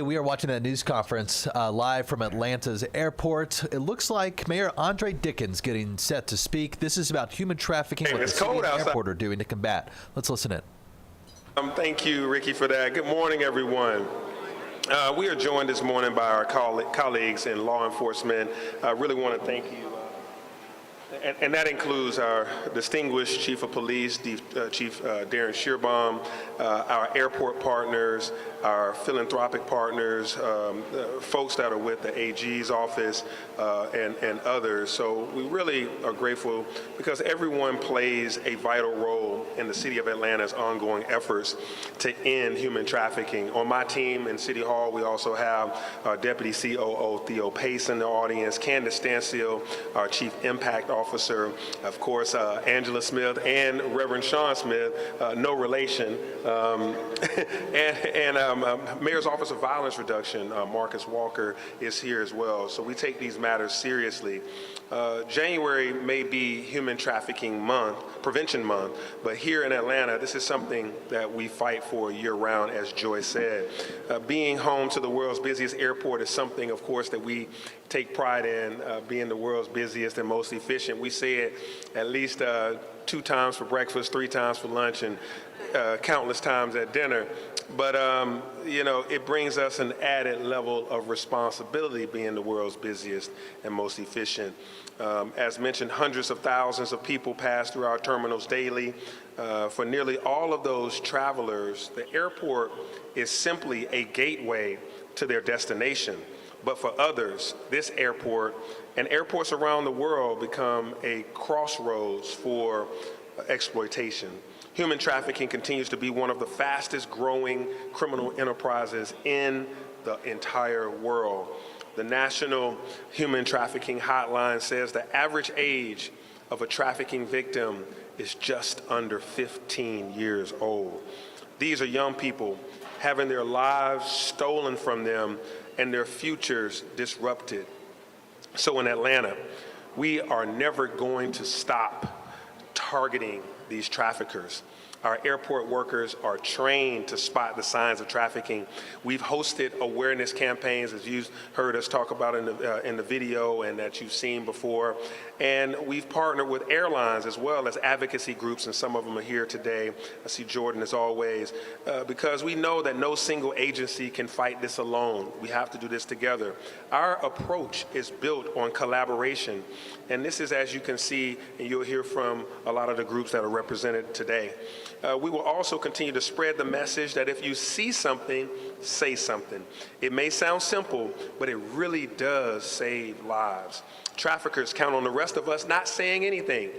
We are watching that news conference live from Atlanta's airport. It looks like Mayor Andre Dickens getting set to speak. This is about human trafficking, what the city and airport are doing to combat. Let's listen in. Thank you, Ricky, for that. Good morning, everyone. We are joined this morning by our colleagues in law enforcement. I really want to thank you. And that includes our distinguished Chief of Police, Chief Darren Shearbaum, our airport partners, our philanthropic partners, folks that are with the AG's office, and others. So we really are grateful because everyone plays a vital role in the City of Atlanta's ongoing efforts to end human trafficking. On my team in City Hall, we also have our Deputy COO, Theo Pace, in the audience, Candace Stansfield, our Chief Impact Officer, of course, Angela Smith, and Reverend Sean Smith, no relation, and Mayor's Office of Violence Reduction, Marcus Walker, is here as well. So we take these matters seriously. January may be Human Trafficking Month, Prevention Month, but here in Atlanta, this is something that we fight for year-round, as Joy said. Being home to the world's busiest airport is something, of course, that we take pride in, being the world's busiest and most efficient. We say it at least 2 times for breakfast, 3 times for lunch, and countless times at dinner. But, you know, it brings us an added level of responsibility being the world's busiest and most efficient. As mentioned, hundreds of thousands of people pass through our terminals daily. For nearly all of those travelers, the airport is simply a gateway to their destination. But for others, this airport and airports around the world become a crossroads for exploitation. Human trafficking continues to be one of the fastest growing criminal enterprises in the entire world. The National Human Trafficking Hotline says the average age of a trafficking victim is just under 15 years old. These are young people having their lives stolen from them and their futures disrupted. So in Atlanta, we are never going to stop targeting these traffickers. Our airport workers are trained to spot the signs of trafficking. We've hosted awareness campaigns, as you've heard us talk about in the video and that you've seen before. And we've partnered with airlines as well as advocacy groups, and some of them are here today. I see Jordan as always, because we know that no single agency can fight this alone. We have to do this together. Our approach is built on collaboration. And this is, as you can see, and you'll hear from a lot of the groups that are represented today. We will also continue to spread the message that if you see something, say something. It may sound simple, but it really does save lives. Traffickers count on the rest of us not saying anything.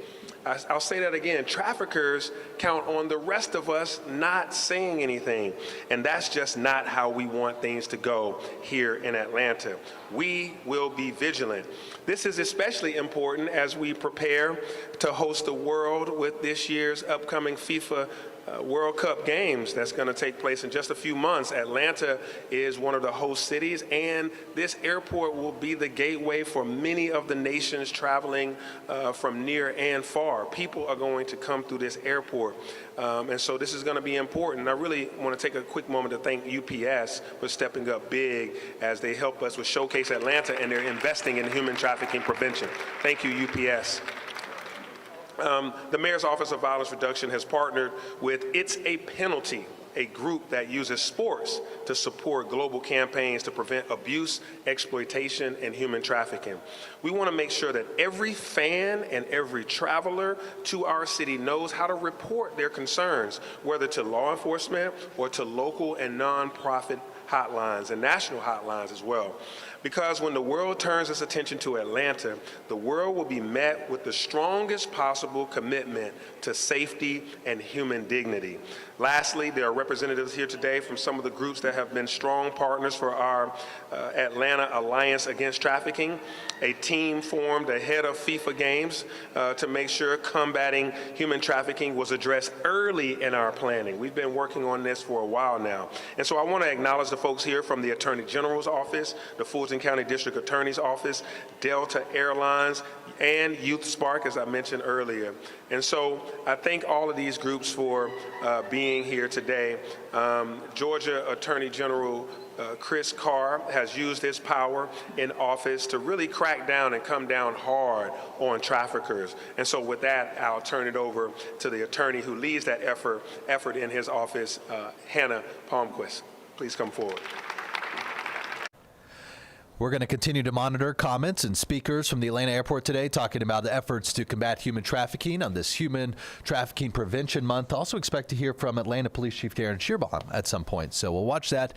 I'll say that again. Traffickers count on the rest of us not saying anything. And that's just not how we want things to go here in Atlanta. We will be vigilant. This is especially important as we prepare to host the world with this year's upcoming FIFA World Cup games that's going to take place in just a few months. Atlanta is one of the host cities, and this airport will be the gateway for many of the nations traveling from near and far. People are going to come through this airport, and so this is going to be important. I really want to take a quick moment to thank UPS for stepping up big as they help us with Showcase Atlanta, and they're investing in human trafficking prevention. Thank you, UPS. The Mayor's Office of Violence Reduction has partnered with It's a Penalty, a group that uses sports to support global campaigns to prevent abuse, exploitation, and human trafficking. We want to make sure that every fan and every traveler to our city knows how to report their concerns, whether to law enforcement or to local and nonprofit hotlines and national hotlines as well. Because when the world turns its attention to Atlanta, the world will be met with the strongest possible commitment to safety and human dignity. Lastly, there are representatives here today from some of the groups that have been strong partners for our Atlanta Alliance Against Trafficking, a team formed ahead of FIFA games to make sure combating human trafficking was addressed early in our planning. We've been working on this for a while now. And so I want to acknowledge the folks here from the Attorney General's office, the Fulton County District Attorney's Office, Delta Airlines, and Youth Spark, as I mentioned earlier. And so I thank all of these groups for being here today. Georgia Attorney General Chris Carr has used his power in office to really crack down and come down hard on traffickers. And so with that, I'll turn it over to the attorney who leads that effort in his office, Hannah Palmquist. Please come forward. We're going to continue to monitor comments and speakers from the Atlanta airport today talking about the efforts to combat human trafficking on this Human Trafficking Prevention Month. Also expect to hear from Atlanta Police Chief Darren Shearbaum at some point. So we'll watch that